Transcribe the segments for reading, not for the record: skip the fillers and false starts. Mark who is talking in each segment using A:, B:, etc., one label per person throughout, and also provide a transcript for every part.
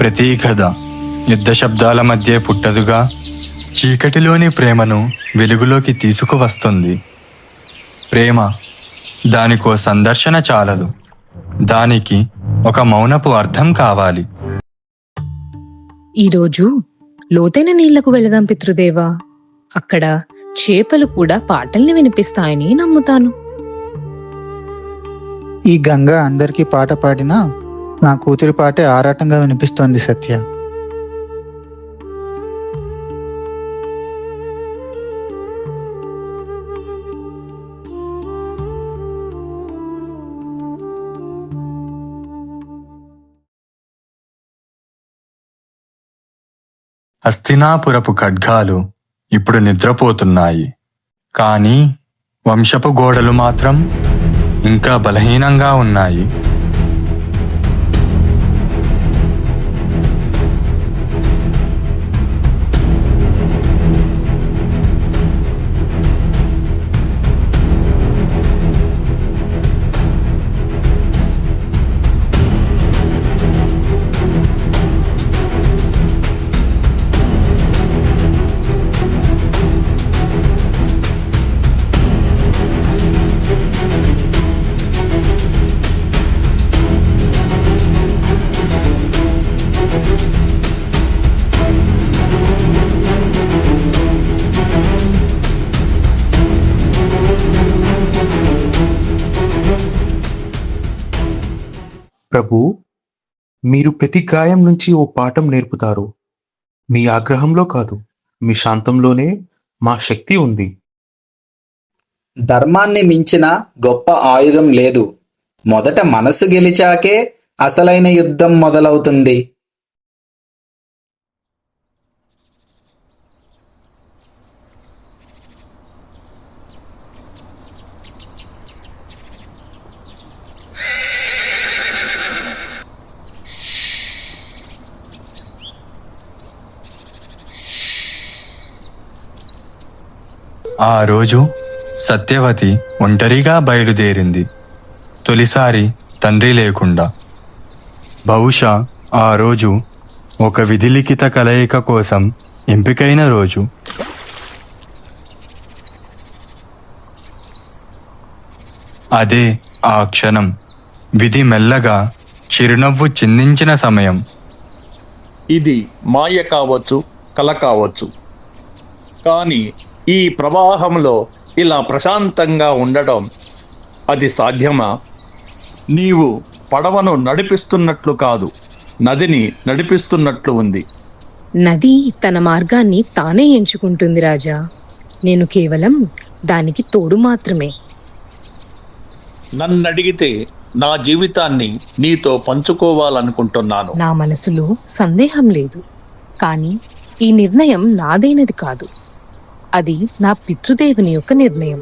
A: ప్రతి కథ యుద్ధ శబ్దాల మధ్య పుట్టదుగా. చీకటిలోని ప్రేమను వెలుగులోకి తీసుకువస్తుంది. ప్రేమ దానికో సందర్శన చాలదు, దానికి ఒక మౌనపు అర్థం కావాలి.
B: ఈరోజు లోతైన నీళ్లకు వెళదాం పితృదేవా. అక్కడ చేపలు కూడా పాటల్ని వినిపిస్తాయని నమ్ముతాను.
C: ఈ గంగ అందరికీ పాట పాడినా నా కూతురి పాటే ఆరాటంగా వినిపిస్తోంది సత్య.
A: హస్తినాపురపు ఖడ్గాలు ఇప్పుడు నిద్రపోతున్నాయి, కానీ వంశపు గోడలు మాత్రం ఇంకా బలహీనంగా ఉన్నాయి.
D: ప్రభు, మీరు ప్రతి గాయం నుంచి ఓ పాఠం నేర్పుతారు. మీ ఆగ్రహంలో కాదు, మీ శాంతంలోనే మా శక్తి ఉంది.
E: ధర్మాన్ని మించిన గొప్ప ఆయుధం లేదు. మొదట మనసు గెలిచాకే అసలైన యుద్ధం మొదలవుతుంది.
A: ఆ రోజు సత్యవతి ఒంటరిగా బయలుదేరింది. తొలిసారి తండ్రి లేకుండా. బహుశా ఆ రోజు ఒక విధిలిఖిత కలయిక కోసం ఎంపికైన రోజు. అదే ఆ క్షణం. విధి మెల్లగా చిరునవ్వు చిందించిన సమయం.
F: ఇది మాయ కావచ్చు, కల కావచ్చు, కానీ ఈ ప్రవాహంలో ఇలా ప్రశాంతంగా ఉండడం, అది సాధ్యమా? నీవు పడవను నడిపిస్తున్నట్లు కాదు, నదిని నడిపిస్తున్నట్లు ఉంది.
B: నది తన మార్గాన్ని తానే ఎంచుకుంటుంది రాజా. నేను కేవలం దానికి తోడు మాత్రమే.
F: నన్నడిగితే నా జీవితాన్ని నీతో పంచుకోవాలనుకుంటున్నాను.
B: నా మనసులో సందేహం లేదు, కానీ ఈ నిర్ణయం నాదైనది కాదు. అది నా పితృదేవుని యొక్క నిర్ణయం.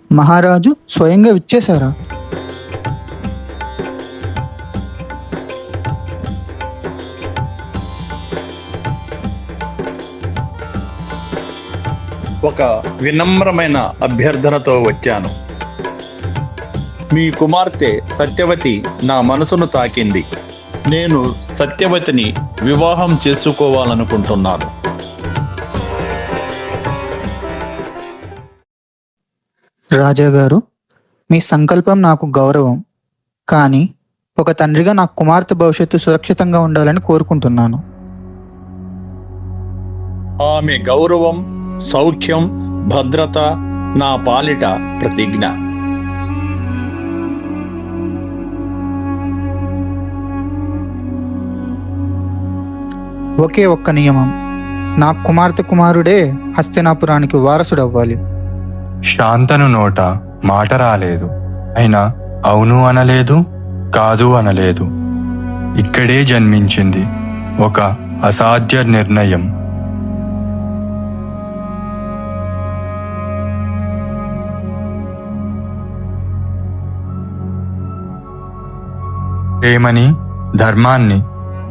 C: మహారాజు స్వయంగా విచ్చేశారా?
F: ఒక వినమ్రమైన అభ్యర్థనతో వచ్చాను. మీ కుమార్తె సత్యవతి నా మనసును తాకింది. నేను సత్యవతిని వివాహం చేసుకోవాలనుకుంటున్నాను.
C: రాజాగారు, మీ సంకల్పం నాకు గౌరవం, కానీ ఒక తండ్రిగా నా కుమార్తె భవిష్యత్తు సురక్షితంగా ఉండాలని కోరుకుంటున్నాను.
F: ఆమె గౌరవం, సౌఖ్యం, భద్రత నా పాలిట ప్రతిజ్ఞ.
C: ఒకే ఒక్క నియమం, నా కుమార్తె కుమారుడే హస్తినాపురానికి వారసుడవ్వాలి.
A: శాంతను నోట మాట రాలేదు. అయినా అవును అనలేదు, కాదు అనలేదు. ఇక్కడే జన్మించింది ఒక అసాధ్య నిర్ణయం. ప్రేమని, ధర్మాన్ని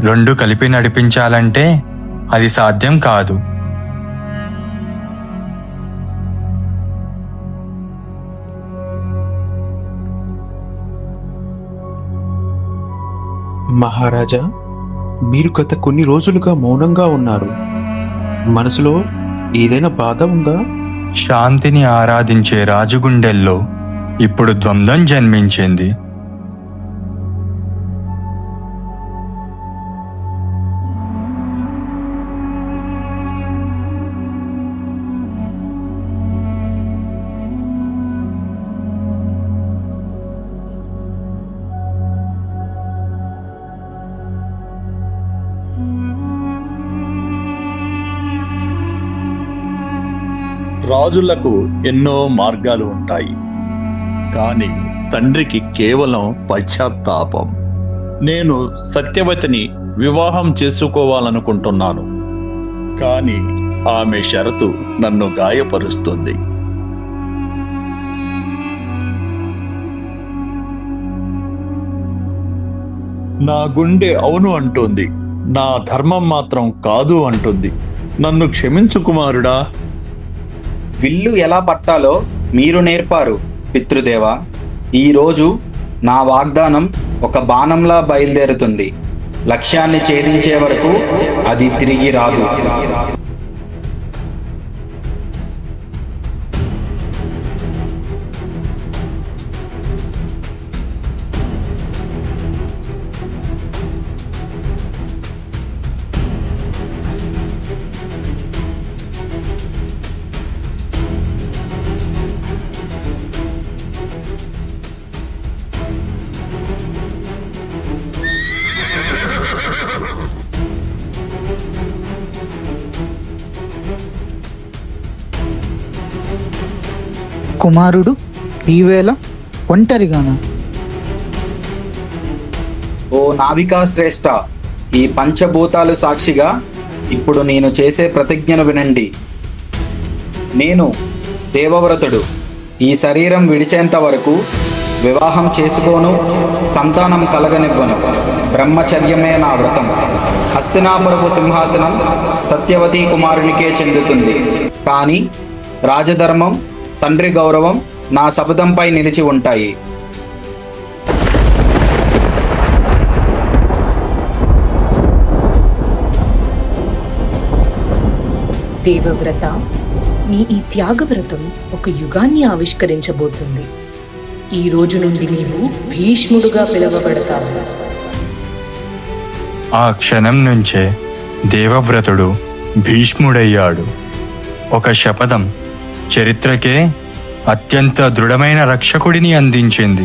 A: రెండు కలిపి నడిపించాలంటే అది సాధ్యం కాదు.
D: మహారాజా, మీరు గత కొన్ని రోజులుగా మౌనంగా ఉన్నారు. మనసులో ఏదైనా బాధ ఉందా?
A: శాంతిని ఆరాధించే రాజుగుండెల్లో ఇప్పుడు ద్వంద్వం జన్మించింది.
F: రాజులకు ఎన్నో మార్గాలు ఉంటాయి, కానీ తండ్రికి కేవలం పశ్చాత్తాపం. నేను సత్యవతిని వివాహం చేసుకోవాలనుకుంటున్నాను, కానీ ఆమె షరతు నన్ను గాయపరుస్తుంది. నా గుండె అవును అంటుంది, నా ధర్మం మాత్రం కాదు అంటుంది. నన్ను క్షమించు కుమారుడా.
E: విల్లు ఎలా పట్టాలో మీరు నేర్పారు పితృదేవా. ఈరోజు నా వాగ్దానం ఒక బాణంలా బయలుదేరుతుంది. లక్ష్యాన్ని ఛేదించే వరకు అది తిరిగి రాదు.
C: కుమారుడు ఈవేళ ఒంటరిగానా?
E: ఓ నావికా శ్రేష్ఠ, ఈ పంచభూతాలు సాక్షిగా ఇప్పుడు నేను చేసే ప్రతిజ్ఞను వినండి. నేను దేవవ్రతుడు. ఈ శరీరం విడిచేంత వరకు వివాహం చేసుకోను, సంతానం కలగనివ్వను. బ్రహ్మచర్యమే నా వ్రతం. హస్తినాపురపు సింహాసనం సత్యవతి కుమారునికే చెందుతుంది. కానీ రాజధర్మం, తండ్రి గౌరవం నా శపథంపై నిలిచి ఉంటాయి.
B: దేవవ్రత, నీ ఈ త్యాగవ్రతం ఒక యుగాన్ని ఆవిష్కరించబోతుంది. ఈ రోజు నుండి నీవు భీష్ముడుగా పిలువబడతావు.
A: ఆ క్షణం నుంచే దేవవ్రతుడు భీష్ముడయ్యాడు. ఒక శపథం చరిత్రకే అత్యంత దృఢమైన రక్షకుడిని అందించింది.